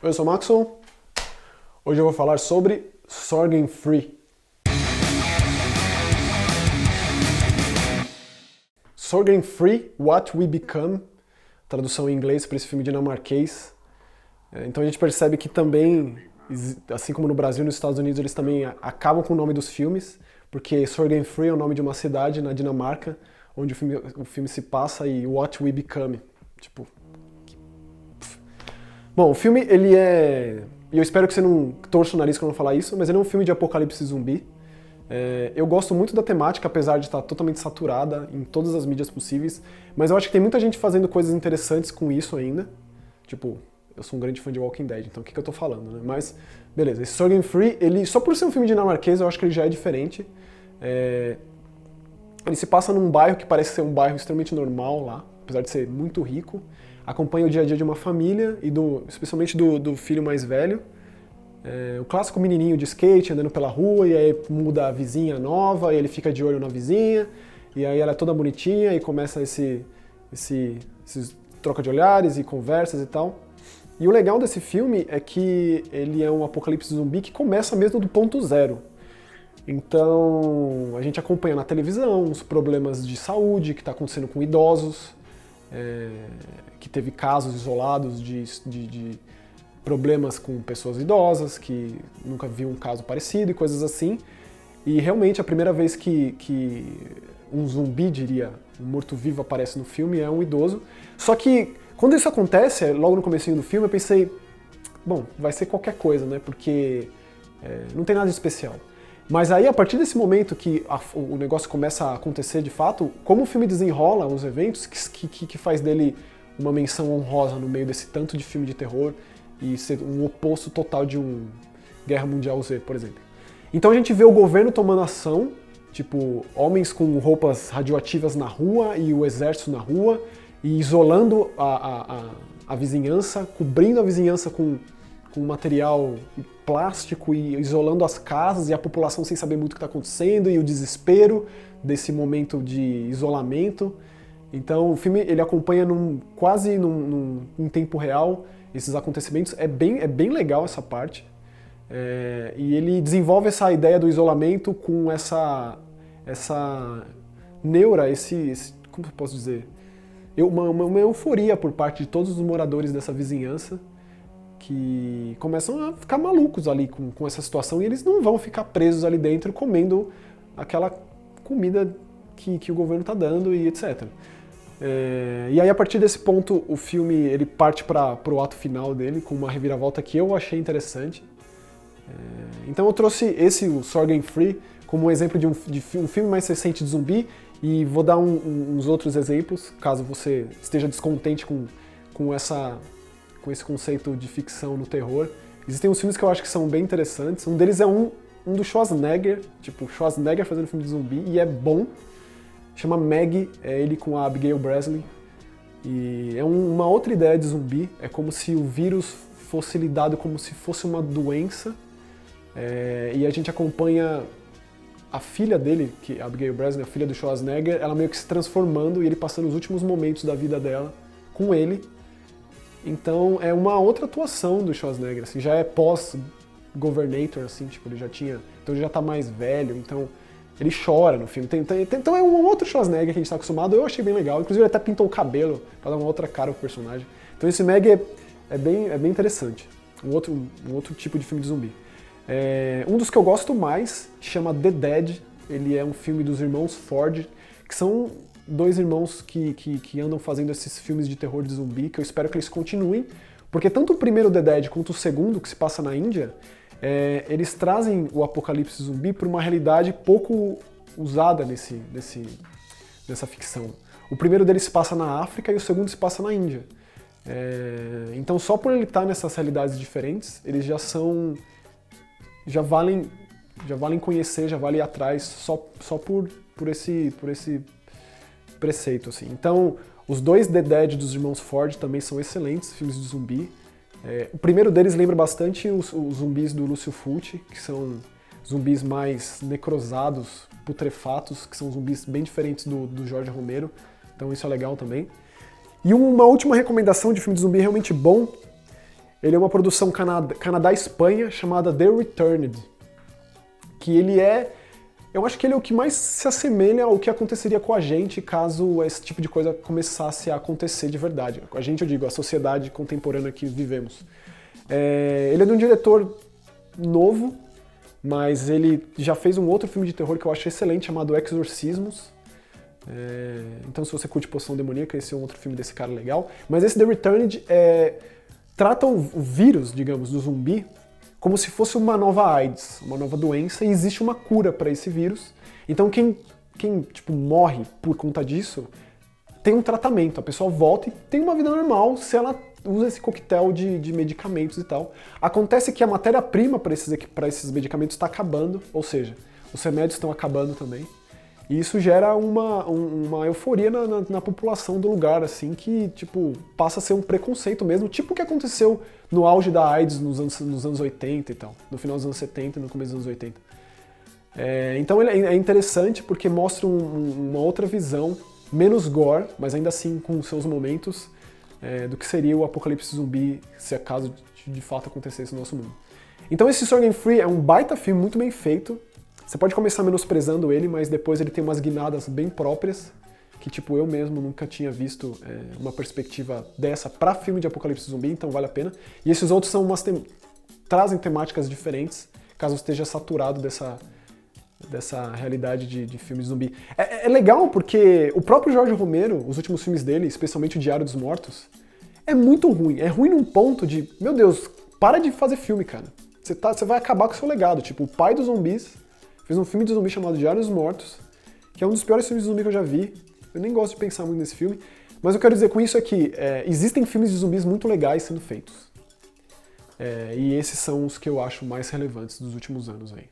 Oi, eu sou o Maxon. Hoje eu vou falar sobre Sorgenfri. Sorgenfri, What We Become, tradução em inglês para esse filme dinamarquês. Então a gente percebe que também, assim como no Brasil e nos Estados Unidos, eles também acabam com o nome dos filmes, porque Sorgenfri é o nome de uma cidade na Dinamarca, onde o filme se passa, e What We Become. Tipo... Bom, o filme, ele é... E eu espero que você não torça o nariz quando eu falar isso, mas ele é um filme de apocalipse zumbi. Eu gosto muito da temática, apesar de estar totalmente saturada em todas as mídias possíveis, mas eu acho que tem muita gente fazendo coisas interessantes com isso ainda. Tipo, eu sou um grande fã de Walking Dead, então o que eu tô falando, né? Mas, beleza, esse Sorgenfri, ele, só por ser um filme dinamarquês, eu acho que ele já é diferente. Ele se passa num bairro que parece ser um bairro extremamente normal lá, apesar de ser muito rico. Acompanha o dia a dia de uma família, e especialmente do filho mais velho. O clássico menininho de skate andando pela rua, e aí muda a vizinha nova, e ele fica de olho na vizinha, e aí ela é toda bonitinha, e começa esses troca de olhares e conversas e tal. E o legal desse filme é que ele é um apocalipse zumbi que começa mesmo do ponto zero. Então a gente acompanha na televisão os problemas de saúde que está acontecendo com idosos, que teve casos isolados de problemas com pessoas idosas, que nunca viu um caso parecido e coisas assim. E realmente a primeira vez que um zumbi, diria, um morto-vivo aparece no filme é um idoso. Só que quando isso acontece, logo no comecinho do filme, eu pensei, bom, vai ser qualquer coisa, né? Porque não tem nada de especial. Mas aí, a partir desse momento que o negócio começa a acontecer de fato, como o filme desenrola os eventos, que faz dele uma menção honrosa no meio desse tanto de filme de terror e ser um oposto total de um Guerra Mundial Z, por exemplo. Então a gente vê o governo tomando ação, tipo, homens com roupas radioativas na rua e o exército na rua, e isolando a vizinhança, cobrindo a vizinhança com material plástico e isolando as casas e a população sem saber muito o que está acontecendo e o desespero desse momento de isolamento. Então o filme ele acompanha quase em tempo real esses acontecimentos. É bem legal essa parte. E ele desenvolve essa ideia do isolamento com essa neura, como eu posso dizer? Uma euforia por parte de todos os moradores dessa vizinhança, que começam a ficar malucos ali com essa situação, e eles não vão ficar presos ali dentro comendo aquela comida que o governo está dando e etc. E aí, a partir desse ponto, o filme ele parte para o ato final dele, com uma reviravolta que eu achei interessante. Então eu trouxe o Sorgenfri, como um exemplo de um filme mais recente de zumbi, e vou dar uns outros exemplos, caso você esteja descontente com esse conceito de ficção no terror. Existem uns filmes que eu acho que são bem interessantes. Um deles é um do Schwarzenegger, tipo Schwarzenegger fazendo filme de zumbi, e é bom. Chama Maggie, é ele com a Abigail Breslin. E é uma outra ideia de zumbi, é como se o vírus fosse lidado como se fosse uma doença. E a gente acompanha a filha dele, que é a Abigail Breslin, a filha do Schwarzenegger, ela meio que se transformando e ele passando os últimos momentos da vida dela com ele. Então é uma outra atuação do Schwarzenegger, assim, já é pós-Governator, assim, tipo, ele já tá mais velho, então ele chora no filme. Então é um outro Schwarzenegger que a gente tá acostumado, eu achei bem legal, inclusive ele até pintou o cabelo pra dar uma outra cara pro personagem. Então esse Meg é bem interessante, um outro tipo de filme de zumbi. Um dos que eu gosto mais chama The Dead, ele é um filme dos irmãos Ford, que são dois irmãos que andam fazendo esses filmes de terror de zumbi, que eu espero que eles continuem, porque tanto o primeiro The Dead quanto o segundo, que se passa na Índia, eles trazem o apocalipse zumbi para uma realidade pouco usada nessa ficção. O primeiro deles se passa na África e o segundo se passa na Índia. Então só por ele estar nessas realidades diferentes, eles já valem conhecer, já valem ir atrás só por esse preceito, assim. Então, os dois The Dead dos irmãos Ford também são excelentes filmes de zumbi. O primeiro deles lembra bastante os zumbis do Lúcio Fulci, que são zumbis mais necrosados, putrefatos, que são zumbis bem diferentes do Jorge Romero. Então isso é legal também. E uma última recomendação de filme de zumbi realmente bom Ele é uma produção Canadá-Espanha chamada The Returned, que ele é... Eu acho que ele é o que mais se assemelha ao que aconteceria com a gente caso esse tipo de coisa começasse a acontecer de verdade. Com a gente, eu digo, a sociedade contemporânea que vivemos. Ele é de um diretor novo, mas ele já fez um outro filme de terror que eu acho excelente, chamado Exorcismos. Então, se você curte Poção Demoníaca, esse é um outro filme desse cara legal. Mas esse The Returned trata o vírus, digamos, do zumbi como se fosse uma nova AIDS, uma nova doença, e existe uma cura para esse vírus. Então quem tipo, morre por conta disso tem um tratamento. A pessoa volta e tem uma vida normal se ela usa esse coquetel de medicamentos e tal. Acontece que a matéria-prima para esses medicamentos está acabando, ou seja, os remédios estão acabando também. E isso gera uma euforia na população do lugar, assim, que, tipo, passa a ser um preconceito mesmo, tipo o que aconteceu no auge da AIDS nos anos 80 e tal, no final dos anos 70 e no começo dos anos 80. Então ele é interessante porque mostra uma outra visão, menos gore, mas ainda assim com seus momentos, do que seria o apocalipse zumbi se acaso de fato acontecesse no nosso mundo. Então esse Sorgen Free é um baita filme, muito bem feito. Você pode começar menosprezando ele, mas depois ele tem umas guinadas bem próprias, que tipo, eu mesmo nunca tinha visto uma perspectiva dessa pra filme de apocalipse zumbi, então vale a pena. E esses outros são trazem temáticas diferentes, caso esteja saturado dessa realidade de filmes zumbi. É legal porque o próprio Jorge Romero, os últimos filmes dele, especialmente o Diário dos Mortos, é muito ruim. É ruim num ponto de, meu Deus, para de fazer filme, cara. Você vai acabar com o seu legado. Tipo, o pai dos zumbis fez um filme de zumbi chamado Diário dos Mortos, que é um dos piores filmes de zumbi que eu já vi. Eu nem gosto de pensar muito nesse filme. Mas o que eu quero dizer com isso é que existem filmes de zumbis muito legais sendo feitos. E esses são os que eu acho mais relevantes dos últimos anos aí.